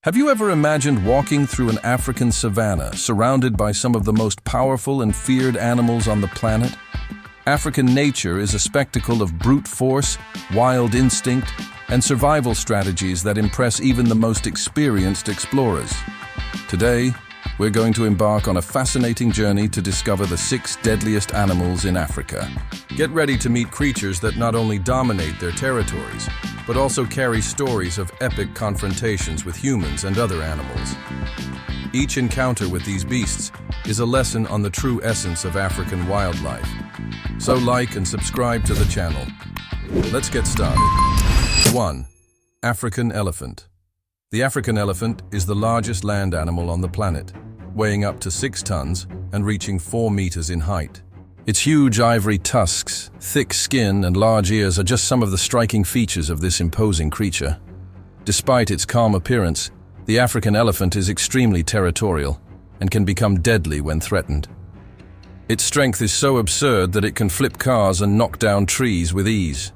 Have you ever imagined walking through an African savanna surrounded by some of the most powerful and feared animals on the planet? African nature is a spectacle of brute force, wild instinct, and survival strategies that impress even the most experienced explorers. Today, we're going to embark on a fascinating journey to discover the 6 deadliest animals in Africa. Get ready to meet creatures that not only dominate their territories, but also carry stories of epic confrontations with humans and other animals. Each encounter with these beasts is a lesson on the true essence of African wildlife. So like and subscribe to the channel. Let's get started. 1. African elephant. The African elephant is the largest land animal on the planet, weighing up to 6 tons and reaching 4 meters in height. Its huge ivory tusks, thick skin, and large ears are just some of the striking features of this imposing creature. Despite its calm appearance, the African elephant is extremely territorial and can become deadly when threatened. Its strength is so absurd that it can flip cars and knock down trees with ease.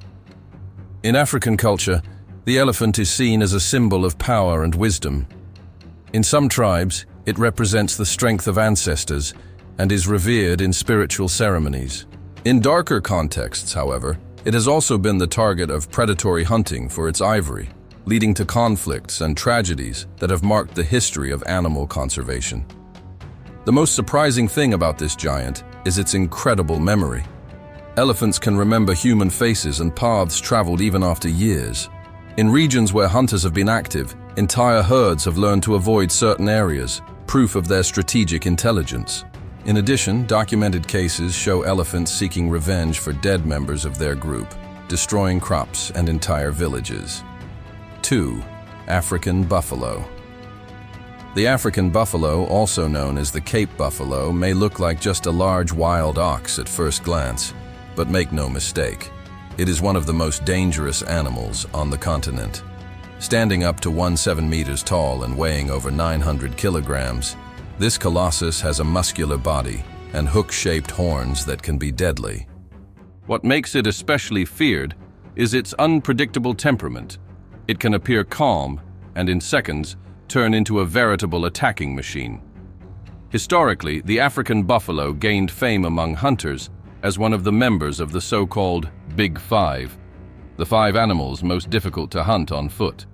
In African culture, the elephant is seen as a symbol of power and wisdom. In some tribes, it represents the strength of ancestors and is revered in spiritual ceremonies. In darker contexts, however, it has also been the target of predatory hunting for its ivory, leading to conflicts and tragedies that have marked the history of animal conservation. The most surprising thing about this giant is its incredible memory. Elephants can remember human faces and paths traveled even after years. In regions where hunters have been active, entire herds have learned to avoid certain areas, proof of their strategic intelligence. In addition, documented cases show elephants seeking revenge for dead members of their group, destroying crops and entire villages. 2. African buffalo. The African buffalo, also known as the Cape buffalo, may look like just a large wild ox at first glance, but make no mistake. It is one of the most dangerous animals on the continent. Standing up to 17 meters tall and weighing over 900 kilograms, this colossus has a muscular body and hook-shaped horns that can be deadly. What makes it especially feared is its unpredictable temperament. It can appear calm and in seconds turn into a veritable attacking machine. Historically, the African buffalo gained fame among hunters as one of the members of the so-called Big Five, the 5 animals most difficult to hunt on foot.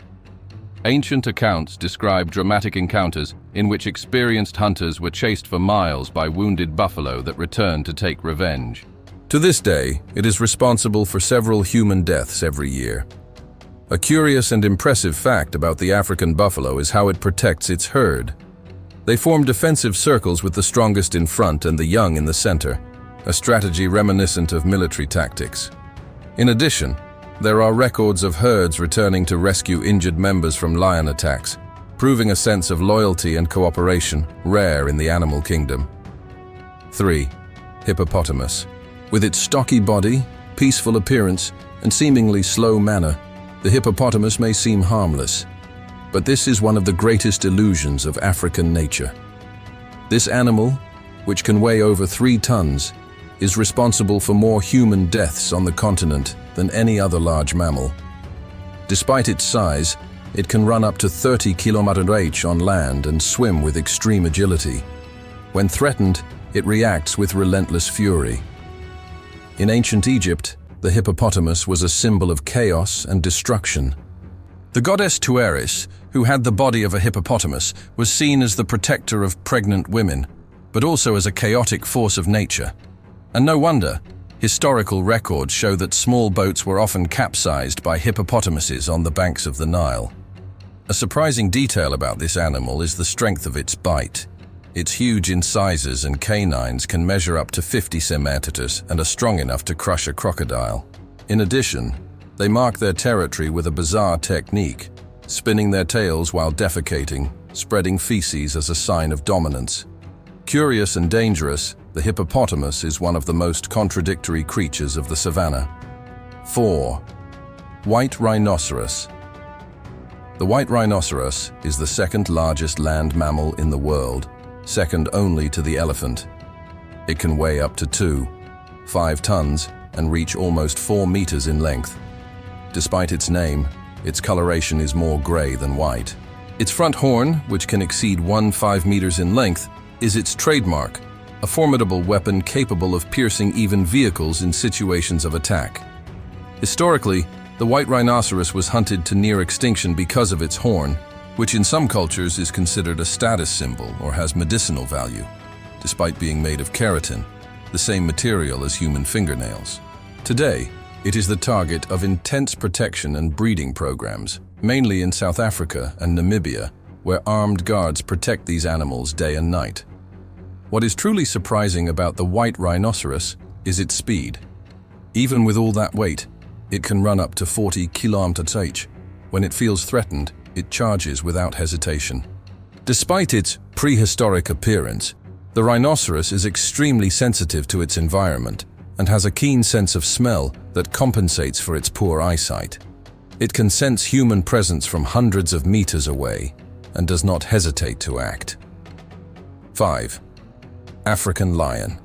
Ancient accounts describe dramatic encounters in which experienced hunters were chased for miles by wounded buffalo that returned to take revenge. To this day, it is responsible for several human deaths every year. A curious and impressive fact about the African buffalo is how it protects its herd. They form defensive circles with the strongest in front and the young in the center, a strategy reminiscent of military tactics. In addition, there are records of herds returning to rescue injured members from lion attacks, proving a sense of loyalty and cooperation rare in the animal kingdom. 3. Hippopotamus. With its stocky body, peaceful appearance, and seemingly slow manner, the hippopotamus may seem harmless. But this is one of the greatest illusions of African nature. This animal, which can weigh over 3 tons, is responsible for more human deaths on the continent than any other large mammal. Despite its size, it can run up to 30 km/h on land and swim with extreme agility. When threatened, it reacts with relentless fury. In ancient Egypt, the hippopotamus was a symbol of chaos and destruction. The goddess Tueris, who had the body of a hippopotamus, was seen as the protector of pregnant women, but also as a chaotic force of nature. And no wonder. Historical records show that small boats were often capsized by hippopotamuses on the banks of the Nile. A surprising detail about this animal is the strength of its bite. Its huge incisors and canines can measure up to 50 centimeters and are strong enough to crush a crocodile. In addition, they mark their territory with a bizarre technique, spinning their tails while defecating, spreading feces as a sign of dominance. Curious and dangerous, the hippopotamus is one of the most contradictory creatures of the savanna. 4. White rhinoceros. The white rhinoceros is the 2nd largest land mammal in the world, second only to the elephant. It can weigh up to 5 tons and reach almost 4 meters in length. Despite its name, its coloration is more gray than white. Its front horn, which can exceed 5 meters in length, is its trademark, a formidable weapon capable of piercing even vehicles in situations of attack. Historically, the white rhinoceros was hunted to near extinction because of its horn, which in some cultures is considered a status symbol or has medicinal value, despite being made of keratin, the same material as human fingernails. Today, it is the target of intense protection and breeding programs, mainly in South Africa and Namibia, where armed guards protect these animals day and night. What is truly surprising about the white rhinoceros is its speed. Even with all that weight, it can run up to 40 km/h. When it feels threatened, it charges without hesitation. Despite its prehistoric appearance, the rhinoceros is extremely sensitive to its environment and has a keen sense of smell that compensates for its poor eyesight. It can sense human presence from hundreds of meters away and does not hesitate to act. 5. African lion.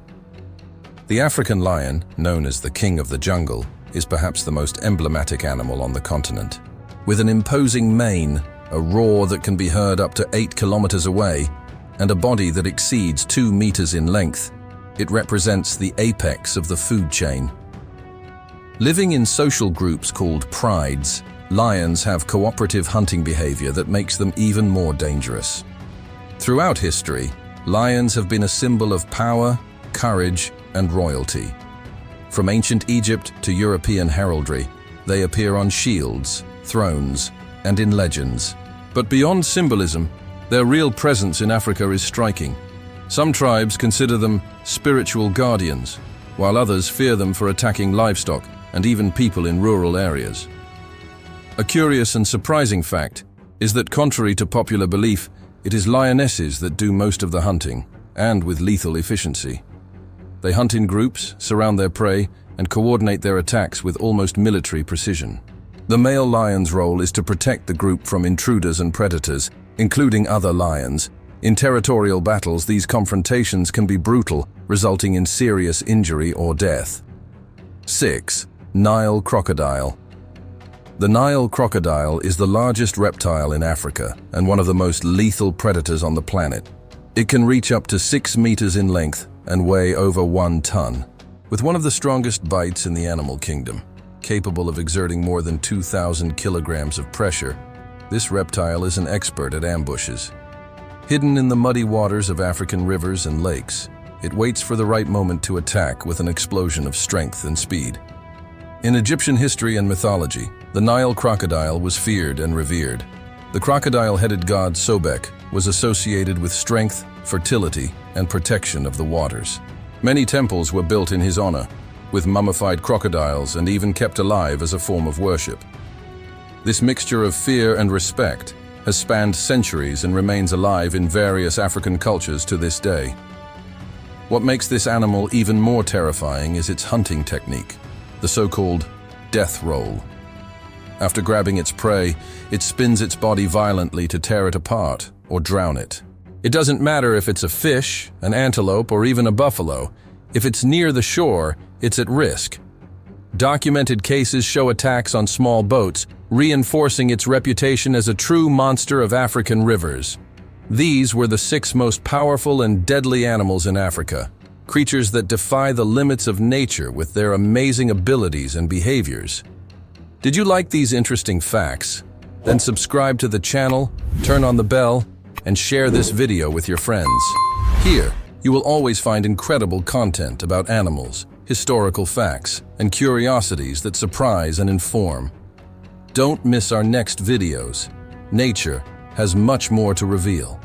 The African lion, known as the king of the jungle, is perhaps the most emblematic animal on the continent. With an imposing mane, a roar that can be heard up to 8 kilometers away, and a body that exceeds 2 meters in length, it represents the apex of the food chain. Living in social groups called prides, lions have cooperative hunting behavior that makes them even more dangerous. Throughout history, lions have been a symbol of power, courage, and royalty. From ancient Egypt to European heraldry, they appear on shields, thrones, and in legends. But beyond symbolism, their real presence in Africa is striking. Some tribes consider them spiritual guardians, while others fear them for attacking livestock and even people in rural areas. A curious and surprising fact is that, contrary to popular belief, it is lionesses that do most of the hunting, and with lethal efficiency. They hunt in groups, surround their prey, and coordinate their attacks with almost military precision. The male lion's role is to protect the group from intruders and predators, including other lions. In territorial battles, these confrontations can be brutal, resulting in serious injury or death. 6. Nile crocodile. The Nile crocodile is the largest reptile in Africa and one of the most lethal predators on the planet. It can reach up to 6 meters in length and weigh over 1 ton, with one of the strongest bites in the animal kingdom. Capable of exerting more than 2,000 kilograms of pressure, this reptile is an expert at ambushes. Hidden in the muddy waters of African rivers and lakes, it waits for the right moment to attack with an explosion of strength and speed. In Egyptian history and mythology, the Nile crocodile was feared and revered. The crocodile-headed god Sobek was associated with strength, fertility, and protection of the waters. Many temples were built in his honor, with mummified crocodiles and even kept alive as a form of worship. This mixture of fear and respect has spanned centuries and remains alive in various African cultures to this day. What makes this animal even more terrifying is its hunting technique, the so-called death roll. After grabbing its prey, it spins its body violently to tear it apart or drown it. It doesn't matter if it's a fish, an antelope, or even a buffalo. If it's near the shore, it's at risk. Documented cases show attacks on small boats, reinforcing its reputation as a true monster of African rivers. These were the 6 most powerful and deadly animals in Africa, creatures that defy the limits of nature with their amazing abilities and behaviors. Did you like these interesting facts? Then subscribe to the channel, turn on the bell, and share this video with your friends. Here, you will always find incredible content about animals, historical facts, and curiosities that surprise and inform. Don't miss our next videos. Nature has much more to reveal.